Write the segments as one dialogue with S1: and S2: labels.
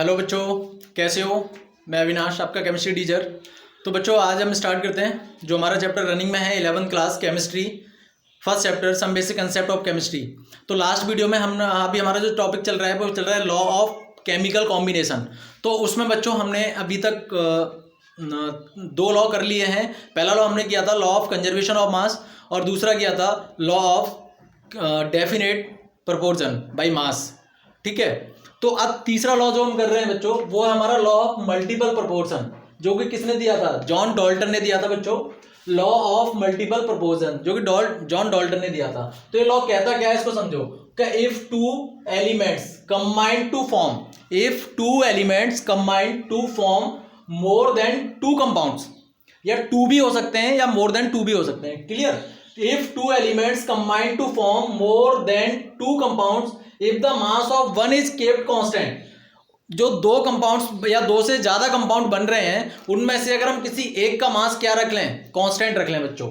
S1: Hello बच्चों, कैसे हो। मैं अविनाश, आपका केमिस्ट्री टीचर। तो बच्चों आज हम स्टार्ट करते हैं जो हमारा चैप्टर रनिंग में है 11th class chemistry, first chapter some basic concept of chemistry. तो लास्ट वीडियो में हम अभी हमारा जो टॉपिक चल रहा है वो चल रहा है लॉ ऑफ केमिकल कॉम्बिनेशन। तो उसमें बच्चों हमने अभी तक दो लॉ कर लिए हैं। पहला लॉ हमने किया था law of conservation of mass, और दूसरा किया था law of definite proportion by mass. ठीक है। तो अब तीसरा लॉ जो हम कर रहे हैं बच्चों वो है हमारा लॉ ऑफ मल्टीपल प्रोपोर्शन, जो कि किसने दिया था? जॉन डाल्टन ने दिया था बच्चों। लॉ ऑफ मल्टीपल प्रोपोर्शन जो कि जॉन डाल्टन ने दिया था। तो ये लॉ कहता क्या है, इसको समझो कि if two elements combined to form more than two compounds, या टू भी हो सकते हैं या मोर देन टू भी हो सकते हैं। Clear? If two elements combined to form more than two compounds, if the mass of one is kept constant, जो दो कंपाउंड्स या दो से ज्यादा कंपाउंड बन रहे हैं उनमें से अगर हम किसी एक का मास क्या रख लें, कांस्टेंट रख लें बच्चों,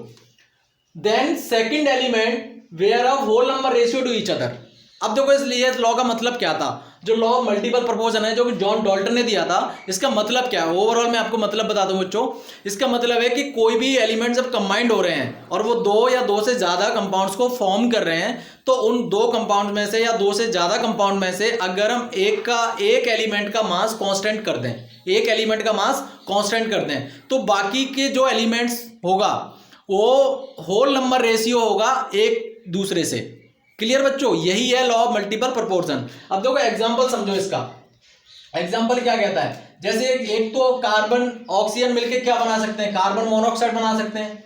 S1: then second element where a whole number ratio to each other. अब देखो इसलिए लॉ का मतलब क्या था, जो लॉ ऑफ मल्टीपल प्रोपोर्शन है जो कि जॉन डाल्टन ने दिया था, इसका मतलब क्या है ओवरऑल मैं आपको मतलब बता दूं बच्चों। इसका मतलब है कि कोई भी एलिमेंट जब कंबाइंड हो रहे हैं और वो दो या दो से ज्यादा कंपाउंड्स को फॉर्म कर रहे हैं, तो उन दो कंपाउंड में से या दो से ज्यादा कंपाउंड में से अगर हम एक एलिमेंट का मास कांस्टेंट कर दें, एक एलिमेंट का मास कांस्टेंट कर दें, तो बाकी के जो एलिमेंट्स होगा वो होल नंबर रेशियो होगा एक दूसरे से। क्लियर बच्चों? यही है लॉ ऑफ मल्टीपल प्रोपोर्शन। अब देखो एग्जांपल समझो इसका। एग्जांपल क्या कहता है, जैसे एक तो कार्बन ऑक्सीजन मिलके क्या बना सकते हैं, कार्बन मोनोऑक्साइड बना सकते हैं,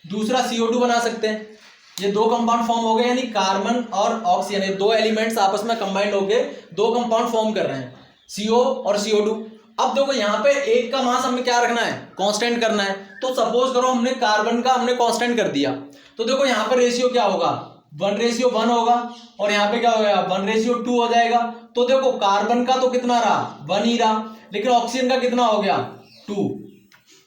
S1: दूसरा CO2 बना सकते हैं। ये दो कंपाउंड फॉर्म हो गए, यानी कार्बन और ऑक्सीजन, ये दो एलिमेंट्स आपस में कंबाइंड होके दो कंपाउंड फॉर्म कर रहे हैं, CO और CO2। अब देखो यहाँ पे एक का मास हमें क्या रखना है, कांस्टेंट करना है। तो सपोज करो हमने कार्बन का हमने कांस्टेंट कर दिया, तो देखो यहाँ पे रेशियो क्या होगा, 1:1 होगा, और यहाँ पे क्या हो गया 1:2 हो जाएगा। तो देखो कार्बन का तो कितना रहा, 1 ही रहा, लेकिन ऑक्सीजन का कितना हो गया, 2।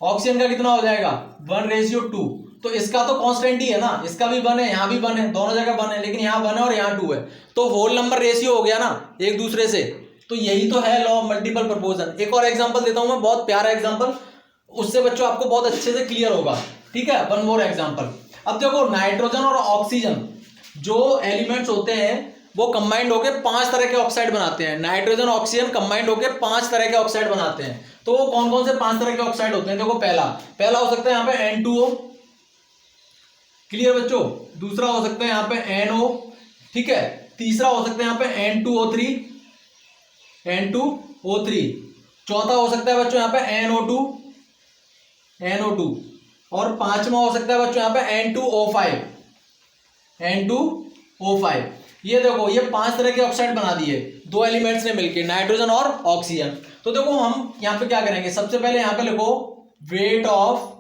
S1: ऑक्सीजन का कितना हो जाएगा 1:2। तो इसका तो कांस्टेंट ही है ना, इसका भी 1 है, यहाँ भी 1 है, दोनों जगह 1 है, लेकिन यहाँ 1 है और यहाँ 2 है, तो होल नंबर रेशियो हो गया ना एक दूसरे से। तो यही तो है लॉ ऑफ मल्टीपल प्रोपोर्शन। एक और एग्जांपल देता हूं मैं, बहुत प्यारा एग्जांपल, उससे बच्चों आपको बहुत अच्छे से क्लियर होगा। ठीक है, वन मोर एग्जांपल। अब देखो नाइट्रोजन और ऑक्सीजन जो एलिमेंट्स होते हैं वो कंबाइंड होकर 5 तरह के ऑक्साइड बनाते हैं। नाइट्रोजन ऑक्सीजन कंबाइंड होकर 5 तरह के ऑक्साइड बनाते हैं। तो वो कौन कौन से 5 तरह के ऑक्साइड होते हैं? देखो पहला हो सकता है यहाँ पे N2O। क्लियर बच्चों? दूसरा हो सकता है यहाँ पे NO। ठीक है, तीसरा हो सकता है यहाँ पे N2O3। चौथा हो सकता है बच्चों यहाँ पे NO2, और पांचवा हो सकता है बच्चों यहाँ पे N2O5। ये देखो ये 5 तरह के ऑक्साइड बना दिए दो एलिमेंट्स ने मिलकर, नाइट्रोजन और ऑक्सीजन। तो देखो हम यहाँ पे क्या करेंगे, सबसे पहले यहाँ पे लिखो वेट ऑफ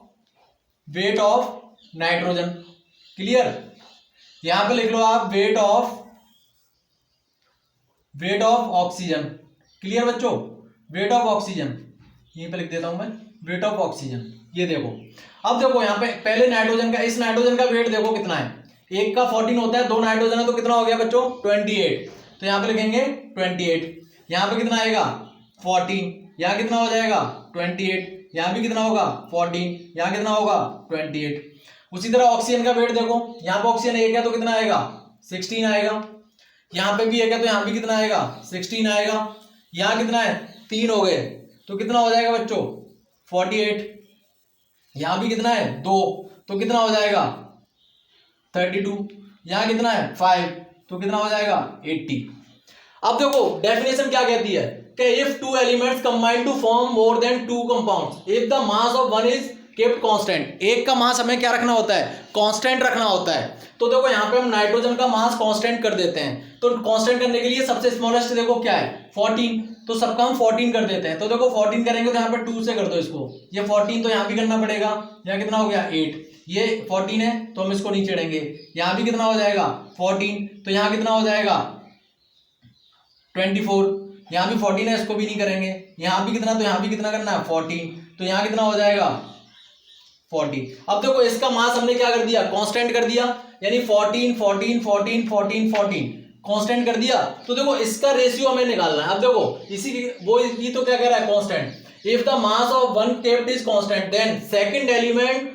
S1: नाइट्रोजन। क्लियर? यहाँ पे लिख लो आप वेट ऑफ ऑक्सीजन। क्लियर बच्चों? वेट ऑफ ऑक्सीजन यहीं पे लिख देता हूं मैं, वेट ऑफ ऑक्सीजन। ये देखो, अब देखो यहाँ पे पहले नाइट्रोजन का, इस नाइट्रोजन का वेट देखो कितना है, एक का 14 होता है, दो नाइट्रोजन है तो कितना हो गया बच्चों 28। तो यहाँ पे लिखेंगे 28, यहाँ पे कितना आएगा 14, यहाँ कितना हो जाएगा 28, यहाँ भी कितना होगा 14, यहाँ कितना होगा 28। उसी तरह ऑक्सीजन का वेट देखो, यहाँ पे ऑक्सीजन एक है तो कितना आएगा 16 आएगा, यहाँ पे भी एक है तो यहाँ भी कितना आएगा 16 आएगा, यहाँ कितना है 3 हो गए तो कितना हो जाएगा बच्चों 48, यहाँ भी कितना है 2 तो कितना हो जाएगा 32, यहाँ कितना है 5 तो कितना हो जाएगा 80। अब देखो डेफिनेशन क्या कहती है कि if two elements combine to form more than two compounds, if the mass of one is kept constant, एक का मास हमें क्या रखना होता है, कांस्टेंट रखना होता है। तो देखो यहाँ पे हम नाइट्रोजन का मास कांस्टेंट कर देते हैं, तो कांस्टेंट करने के लिए सबसे स्मॉलेस्ट देखो क्या है 14, तो सबका हम 14 कर देते हैं। तो देखो 14 करेंगे तो यहाँ पे 2 से कर दो इसको, ये 14 तो यहाँ भी करना पड़ेगा, यहाँ कितना हो गया 8, ये 14 है तो हम इसको नहीं चढ़ेंगे, यहाँ भी कितना हो जाएगा 14, तो यहाँ कितना हो जाएगा 24, यहाँ भी 14 है इसको भी नहीं करेंगे, यहाँ भी कितना, तो यहाँ भी कितना करना है 14, तो यहाँ कितना हो जाएगा 40। अब देखो इसका मास हमने क्या कर दिया, कांस्टेंट कर दिया, यानी 14 14 14 14 14 कांस्टेंट कर दिया। तो देखो इसका रेशियो हमें निकालना है। अब देखो इसी वो ये तो क्या कह रहा है, constant. If the mass of one kept is constant then second element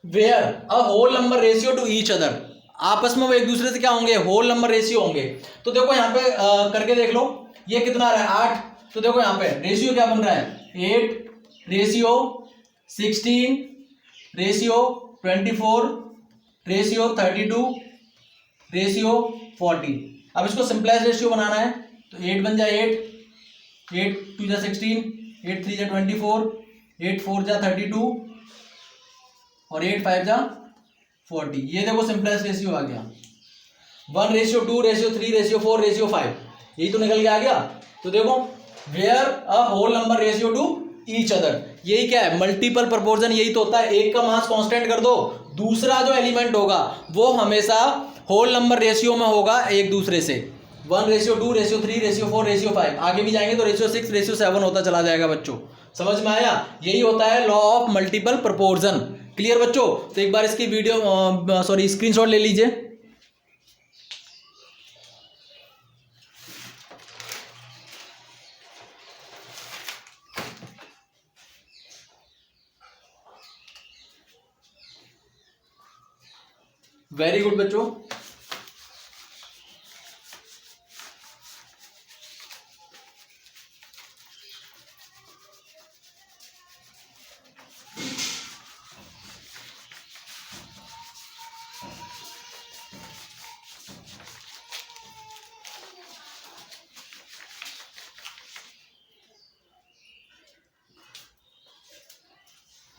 S1: where a whole number ratio to each other, आपस में वो एक दूसरे से क्या होंगे, होल नंबर रेशियो होंगे। तो देखो यहाँ पे करके देख लो, ये कितना आ रहा है 8, तो देखो यहाँ पे रेशियो क्या बन रहा है 8 रेशियो 16 रेशियो 24 रेशियो 32 रेशियो 40। अब इसको सिंपलेस्ट रेशियो बनाना है तो 8 बन जाए 8 2 जा 16 8 3 जा 24 8 4 जा 32 और 8 5 जा 40। ये देखो सिंपलेस्ट रेशियो आ गया। 1 रेशियो 2 रेशियो 3 रेशियो 4 रेशियो 5, यही तो निकल के आ गया। तो देखो where a whole number ratio to each other, यही क्या है, मल्टीपल प्रोपोर्शन। यही तो होता है, एक का मास कांस्टेंट कर दो, दूसरा जो एलिमेंट होगा वो हमेशा होल नंबर रेशियो में होगा एक दूसरे से। 1 रेशियो 2 रेशियो 3 रेशियो 4 रेशियो 5, आगे भी जाएंगे तो रेशियो 6 रेशियो 7 होता चला जाएगा बच्चों। समझ में आया? यही होता है law of multiple proportion. Clear बच्चों? तो एक बार इसकी वीडियो सॉरी स्क्रीनशॉट ले लीजिए। वेरी गुड बच्चों।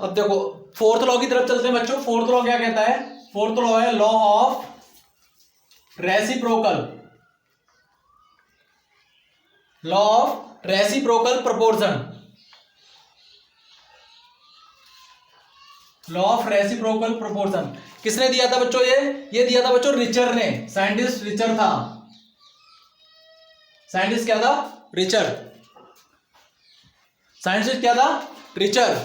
S1: अब देखो फोर्थ लॉ की तरफ चलते हैं बच्चों। फोर्थ लॉ क्या कहता है? फोर्थ लॉ है law of reciprocal, law of reciprocal proportion, law of reciprocal proportion. किसने दिया था बच्चों? ये दिया था बच्चों रिचर ने, साइंटिस्ट रिचर था। साइंटिस्ट क्या था? रिचर। साइंटिस्ट क्या था? रिचर।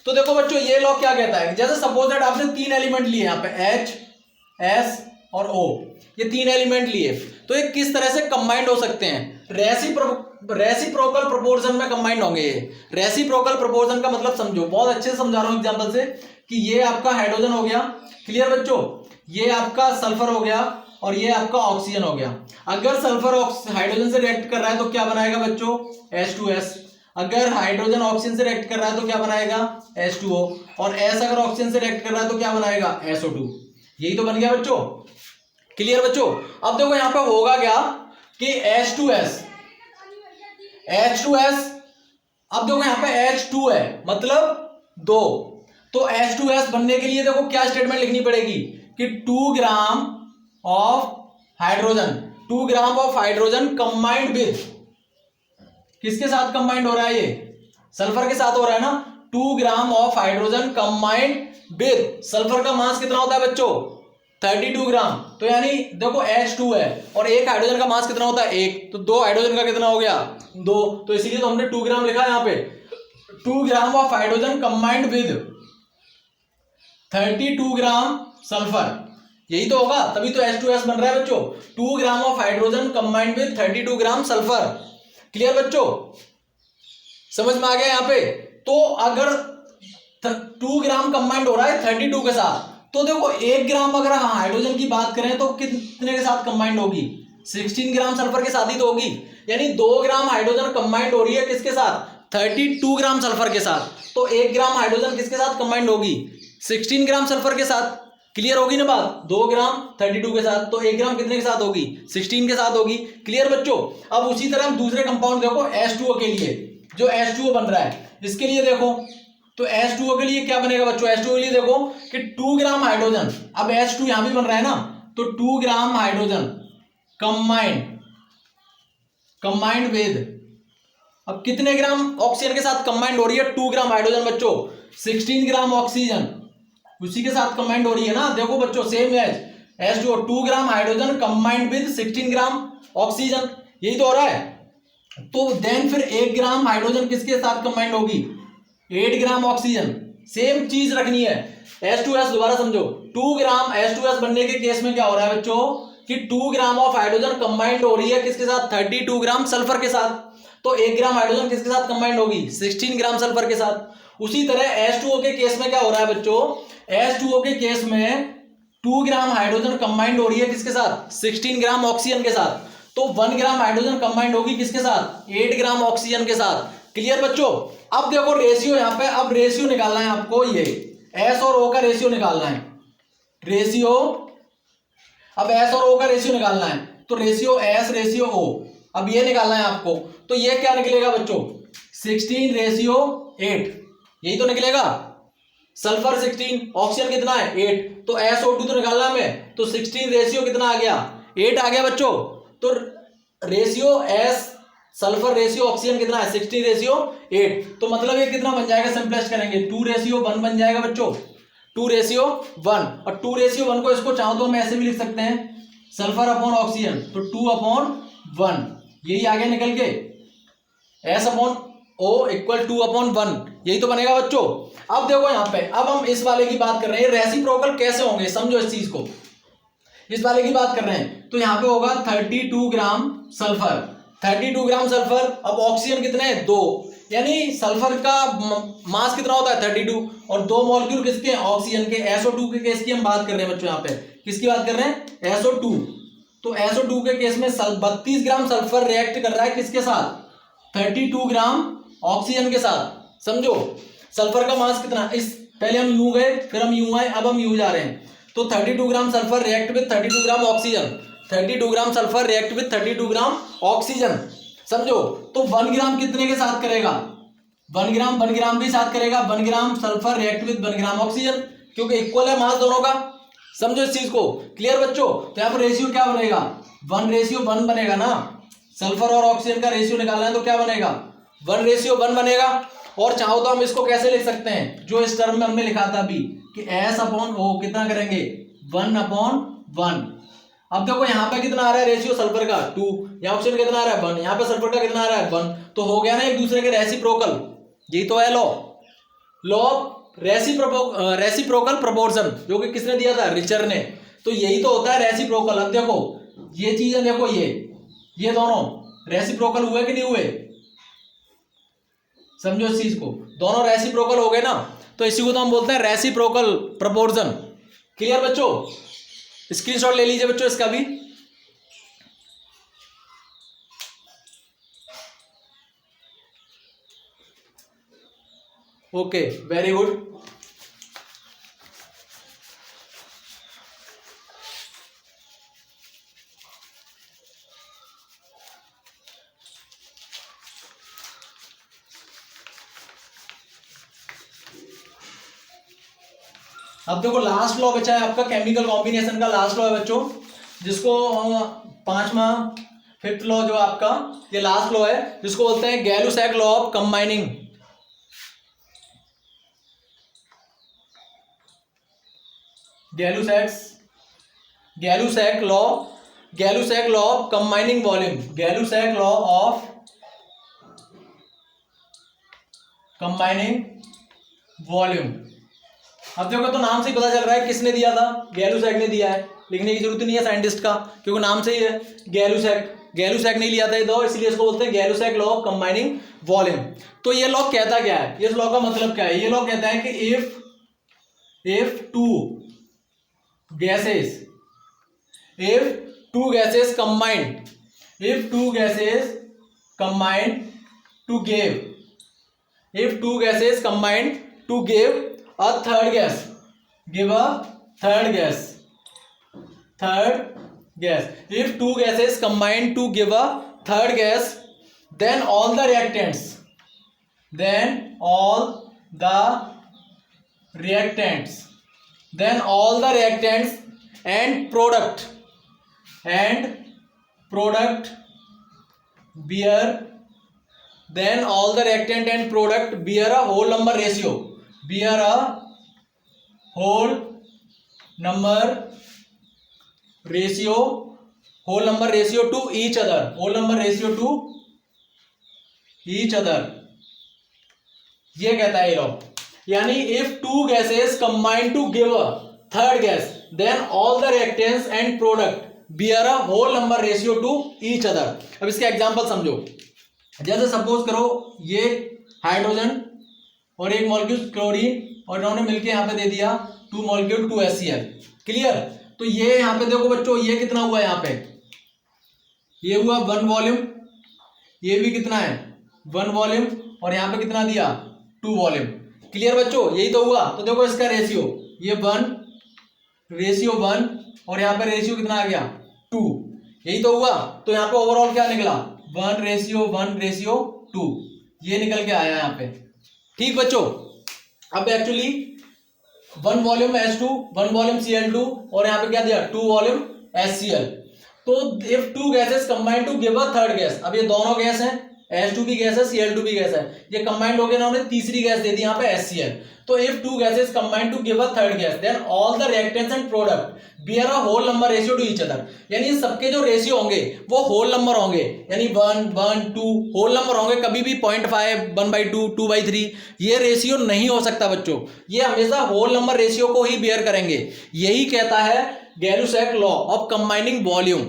S1: तो देखो बच्चों ये लॉ क्या कहता है, जैसे सपोज दैट आपने 3 एलिमेंट लिए यहाँ पे H, S और O, ये 3 एलिमेंट लिए, तो ये किस तरह से कंबाइंड हो सकते हैं? रेसिप्रोकल प्रोपोर्शन में कंबाइंड होंगे। ये रेसिप्रोकल प्रोपोर्शन का मतलब समझो, बहुत अच्छे से समझा रहा हूं एग्जांपल से, कि ये आपका हाइड्रोजन हो गया, क्लियर बच्चों, ये आपका सल्फर हो गया और ये आपका ऑक्सीजन हो गया। अगर सल्फर हाइड्रोजन से रिएक्ट कर रहा है तो क्या बनाएगा बच्चों? H2S। अगर हाइड्रोजन ऑक्सीजन से रिएक्ट कर रहा है तो क्या बनाएगा? H2O। और S अगर ऑक्सीजन से रिएक्ट कर रहा है तो क्या बनाएगा? SO2। यही तो बन गया बच्चों। क्लियर बच्चों? अब देखो यहां पे होगा क्या कि H2S, अब देखो यहां पे H2 है मतलब 2, तो H2S बनने के लिए देखो क्या स्टेटमेंट लिखनी पड़ेगी कि 2 gram of hydrogen combined with, किसके साथ कंबाइंड हो रहा है? ये सल्फर के साथ हो रहा है ना। 2 gram of hydrogen combined with, sulphur का मास कितना होता है बच्चों? 32 ग्राम। तो यानी देखो H2 है और एक हाइड्रोजन का मास कितना होता है? 1, तो 2 हाइड्रोजन का कितना हो गया? 2। तो इसीलिए तो हमने 2 ग्राम लिखा है यहाँ पे। 2 gram of hydrogen combined with 32 gram sulphur, यही तो होगा, तभी तो H2S बन रहा है बच्चों। 2 gram of hydrogen combined with 32 gram sulphur. Clear बच्चों? समझ में आ गया यहाँ पे? तो अगर 2 ग्राम कंबाइंड हो रहा है 32 के साथ, तो देखो 1 ग्राम अगर हाइड्रोजन की बात करें तो कितने के साथ कंबाइंड होगी? 16 ग्राम सल्फर के साथ ही तो होगी। यानी 2 ग्राम हाइड्रोजन कंबाइंड हो रही है किसके साथ? 32 ग्राम सल्फर के साथ। तो 1 ग्राम हाइड्रोजन किसके साथ कंबाइंड होगी? 16 ग्राम सल्फर के साथ। क्लियर होगी ना बात? 2 ग्राम 32 के साथ, तो 1 ग्राम कितने के साथ होगी? 16 के साथ होगी। क्लियर बच्चों? अब उसी तरह हम दूसरे कंपाउंड देखो H2O के लिए, जो H2O बन रहा है, इसके लिए देखो तो H2O के लिए क्या बनेगा बच्चों? H2O के लिए देखो कि 2 ग्राम हाइड्रोजन, अब H2 यहां भी बन रहा है ना, तो 2 ग्राम हाइड्रोजन कंबाइंड विद, अब कितने ग्राम ऑक्सीजन के साथ कंबाइंड हो रही है? 2 ग्राम हाइड्रोजन बच्चों, 16 ग्राम ऑक्सीजन उसी के साथ कंबाइंड हो रही है ना। देखो बच्चों same as H2O, 2 gram hydrogen combined with 16 gram oxygen, यही तो हो रहा है। तो देन फिर 1 ग्राम हाइड्रोजन किसके साथ कंबाइंड होगी? 8 ग्राम ऑक्सीजन। सेम चीज रखनी है। H2S दोबारा समझो, 2 ग्राम H2S बनने के केस में क्या हो रहा है बच्चों? कि 2 ग्राम ऑफ हाइड्रोजन कंबाइंड हो रही है किसके साथ, 32 ग्राम सल्फर के साथ। तो 1 ग्राम हाइड्रोजन किसके साथ कंबाइंड होगी, 16 ग्राम सल्फर के साथ। उसी तरह H2O के केस में क्या हो रहा है बच्चों, H2O के केस में 2 ग्राम हाइड्रोजन कंबाइंड हो रही है किसके साथ, 16 ग्राम ऑक्सीजन के साथ। तो 1 ग्राम हाइड्रोजन कंबाइंड होगी किसके साथ, 8 ग्राम ऑक्सीजन के साथ। क्लियर बच्चों। अब देखो रेशियो यहां पे, अब रेशियो निकालना है आपको, ये S और O का रेशियो निकालना है, रेशियो, अब S और O का रेशियो निकालना है, तो रेशियो S रेशियो O, अब ये निकालना है आपको। तो ये क्या निकलेगा बच्चों, 16:8, यही तो निकलेगा। सल्फर 16, ऑक्सीजन कितना है 8, तो SO2 तो निकालना हमें, तो 16 रेशियो कितना आ गया, 8 आ गया बच्चों। तो ratio S sulphur ratio oxygen कितना है, 16:8। तो मतलब ये कितना बन जाएगा, सिंपलेस्ट करेंगे 2:1 बन जाएगा बच्चों, 2:1। और 2:1 को इसको चाहो तो हम ऐसे भी लिख सकते हैं, सल्फर अपॉन ऑक्सीजन, तो 2/1, यही आ गया निकल के, S/O = 2/1, यही तो बनेगा बच्चों। अब देखो यहाँ पे, अब हम इस वाले की बात कर रहे हैं, रेसिप्रोकल कैसे होंगे, समझो इस चीज को, इस वाले की बात कर रहे हैं। तो यहाँ पे होगा 32 ग्राम सल्फर, 32 ग्राम सल्फर, अब ऑक्सीजन कितने हैं 2, यानी सल्फर का मास कितना होता है 32, और 2 मॉलिक्यूल किसके, ऑक्सीजन के। SO2 के केस की हम बात कर रहे हैं बच्चों, यहाँ पे किसकी बात कर रहे हैं, SO2। तो SO2 के केस में 32 ग्राम सल्फर रिएक्ट कर रहा है किसके साथ, 32 ग्राम ऑक्सीजन के साथ। समझो सल्फर का मास कितना, इस पहले हम यूं गए, फिर हम यूं आए, अब हम यूं जा रहे हैं। तो 32 ग्राम sulphur react with 32 gram oxygen, 32 gram sulphur react with 32 gram oxygen. समझो तो 1 ग्राम कितने के साथ करेगा, 1 ग्राम भी साथ करेगा, 1 ग्राम sulphur react with 1 gram oxygen, क्योंकि इक्वल है मास दोनों का। समझो इस चीज को, क्लियर बच्चों। तो यहाँ पर रेशियो क्या बनेगा, 1:1 बनेगा ना, सल्फर और ऑक्सीजन का रेशियो निकालना है तो क्या बनेगा, 1:1 बनेगा। और चाहो तो हम इसको कैसे लिख सकते हैं, जो इस टर्म में हमने लिखा था अभी, कि S/O कितना करेंगे, 1/1। अब देखो यहाँ पे कितना आ रहा है रेशियो सल्फर का 2, यहाँ ऑक्सीजन कितना आ रहा है 1, यहाँ पे सल्फर का कितना आ रहा है 1, तो हो गया ना एक दूसरे के रेसिप्रोकल। यही तो है लॉ ऑफ रेसिप्रोकल प्रोपोर्शन, जो कि किसने दिया था, रिचर ने। तो यही तो होता है रेसिप्रोकल। अब देखो ये चीजें, देखो ये दोनों रेसिप्रोकल हुए कि नहीं हुए, समझो इस चीज को, दोनों रेसिप्रोकल हो गए ना, तो इसी को तो हम बोलते हैं रेसिप्रोकल प्रोपोर्शन। क्लियर बच्चों, स्क्रीनशॉट ले लीजिए बच्चों इसका भी। Okay, very good. अब देखो लास्ट लॉ बचा है आपका केमिकल कॉम्बिनेशन का, लास्ट लॉ है बच्चों, जिसको 5th लॉ जो आपका, ये लास्ट लॉ है, जिसको बोलते हैं Gay Lussac law of combining. Gay Lussac law of combining volume, Gay Lussac law of combining volume. अब देखो तो नाम से पता चल रहा है किसने दिया था, गैलुसैक ने दिया है, लिखने की जरूरत नहीं है साइंटिस्ट का, क्योंकि नाम से ही है गैलुसैक नहीं लिया था ये दो, इसलिए इसको बोलते हैं Gay Lussac law of combining volume. तो ये लॉ कहता क्या है, इस लॉ का मतलब क्या है, ये लॉ कहता है कि if to gases combine to give a third gas, if two gases combine to give a third gas, then all the reactants and product bear a whole number ratio to each other, ये कहता है ये law. यानी if two gases combine to give a third gas, then all the reactants and product bear a whole number ratio to each other. अब इसके example समझो। जैसे suppose करो ये हाइड्रोजन और एक मॉलिक्यूल क्लोरीन और इन्होंने मिलके यहाँ पे दे दिया 2 मॉलिक्यूल 2HCl। क्लियर? तो ये यहाँ पे देखो बच्चों, ये कितना हुआ यहाँ पे, ये हुआ 1 वॉल्यूम, ये भी कितना है 1 वॉल्यूम, और यहाँ पे कितना दिया 2 वॉल्यूम। क्लियर बच्चों? यही तो हुआ। तो देखो इसका रेशियो, ये 1 और यहाँ पे रेशियो कितना आ गया 2, यही तो हुआ। तो यहाँ पे ओवरऑल क्या निकला 1:1:2, ये निकल के आया यहाँ पे। ठीक बच्चों? अब actually 1 volume H2, 1 volume Cl2 और यहाँ पे क्या दिया 2 वॉल्यूम HCl। तो if 2 gases combine to give a third gas, अब ये दोनों गैस हैं, H2 भी गैस है, Cl2 भी गैस है, ये कंबाइंड हो गए ना, उन्होंने तीसरी गैस दे दी यहाँ पे HCl। तो if 2 gases combine to give a third gas then all the reactants and product bear a whole number ratio to each other. यानी सबके जो रेशियो होंगे वो होल नंबर होंगे, यानी 1, 1, 2 होल नंबर होंगे, कभी भी 0.5, 1/2, 2/3 ये रेशियो नहीं हो सकता बच्चों। ये हमेशा होल नंबर रेशियो को ही बियर करेंगे। यही कहता है गैलुसैक लॉ ऑफ कंबाइनिंग वॉल्यूम,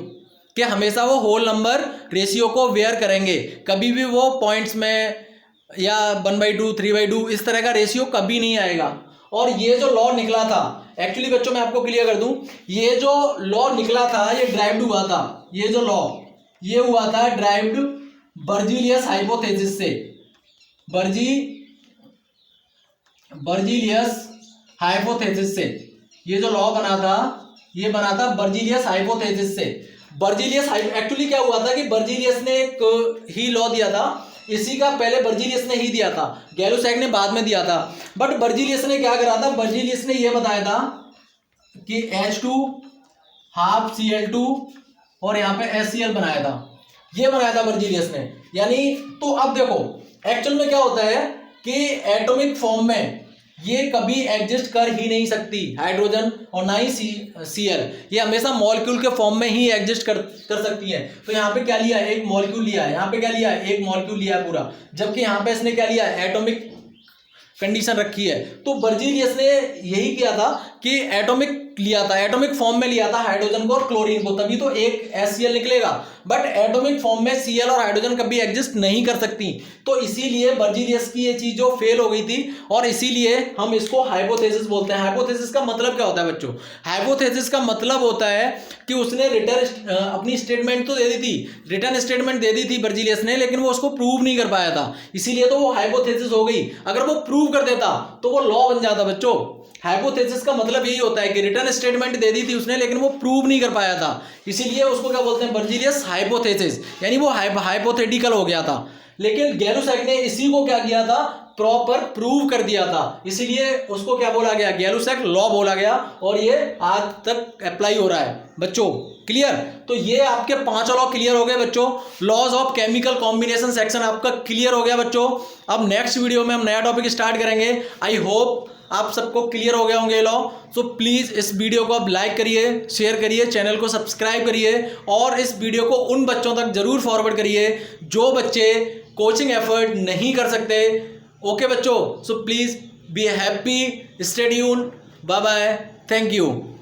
S1: कि हमेशा वो होल नंबर रेशियो को वेयर करेंगे, कभी भी वो पॉइंट्स में या 1/2, 3/2 इस तरह का रेशियो कभी नहीं आएगा। और ये जो लॉ निकला था, एक्चुअली बच्चों मैं आपको क्लियर कर दूं, ये जो लॉ निकला था ये ड्राइव्ड हुआ था, ये जो लॉ ये हुआ था ड्राइव्ड बर्जीलियस हाइपोथेसिस से, बर्जीलियस हाइपोथेसिस से। ये जो लॉ बना था ये बना था बर्जीलियस हाइपोथेसिस से। बर्जीलियस एक्चुअली क्या हुआ था कि बर्जीलियस ने एक ही लॉ दिया था, इसी का पहले बर्जीलियस ने ही दिया था, गैलुसैक ने बाद में दिया था। बट बर्जीलियस ने क्या करा था, बर्जीलियस ने यह बताया था कि H2 हाफ Cl2 और यहाँ पे HCl बनाया था, ये बनाया था बर्जीलियस ने। यानी तो अब देखो एक्चुअल में क्या होता है कि एटॉमिक फॉर्म में ये कभी एग्जिस्ट कर ही नहीं सकती हाइड्रोजन और ना ही Cl, ये हमेशा मॉलिक्यूल के फॉर्म में ही एग्जिस्ट कर सकती है। तो यहाँ पे क्या लिया, एक मॉलिक्यूल लिया है, यहाँ पे क्या लिया, एक मॉलिक्यूल लिया है पूरा, जबकि यहाँ पे इसने क्या लिया, एटॉमिक कंडीशन रखी है। तो बर्जीलियस ने यही किया था कि एटॉमिक लिया था, एटॉमिक फॉर्म में लिया था हाइड्रोजन को और क्लोरीन को, तभी तो एक HCl निकलेगा। बट एटॉमिक फॉर्म में Cl और हाइड्रोजन कभी एग्जिस्ट नहीं कर सकती। तो इसीलिए बर्जीलियस की ये चीज जो फेल हो गई थी, और इसीलिए हम इसको हाइपोथेसिस बोलते हैं। हाइपोथेसिस का मतलब क्या होता है बच्चों? हाइपोथेसिस का मतलब होता है कि उसने रिटर्न अपनी स्टेटमेंट तो दे दी थी, रिटर्न स्टेटमेंट दे दी थी बर्जीलियस ने, लेकिन वो उसको प्रूव नहीं कर पाया था, इसीलिए तो वो हाइपोथेसिस हो गई। अगर वो प्रूव कर देता तो वो लॉ बन जाता बच्चों। हाइपोथेसिस का मतलब यही होता है कि रिटर्न स्टेटमेंट दे दी थी उसने, लेकिन वो प्रूव नहीं कर पाया था, इसीलिए उसको क्या बोलते हैं, बर्जीलियस हाइपोथेसिस, यानी वो हाइपोथेटिकल हो गया था। लेकिन गैलुसैक ने इसी को क्या किया था, प्रॉपर प्रूव कर दिया था, इसीलिए उसको क्या बोला गया, गैलुसैक लॉ बोला गया, और ये आज तक अप्लाई हो रहा है बच्चों। क्लियर? तो ये आपके 5 लॉ क्लियर हो गए बच्चों। Laws of chemical combination section आपका क्लियर हो गया बच्चों। अब नेक्स्ट वीडियो में हम नया टॉपिक स्टार्ट करेंगे। आई होप आप सबको क्लियर हो गए होंगे लॉ। सो प्लीज़ इस वीडियो को आप लाइक करिए, शेयर करिए, चैनल को सब्सक्राइब करिए, और इस वीडियो को उन बच्चों तक जरूर फॉरवर्ड करिए जो बच्चे कोचिंग एफर्ट नहीं कर सकते। ओके बच्चों, so please be happy, stay tuned, bye bye, thank you.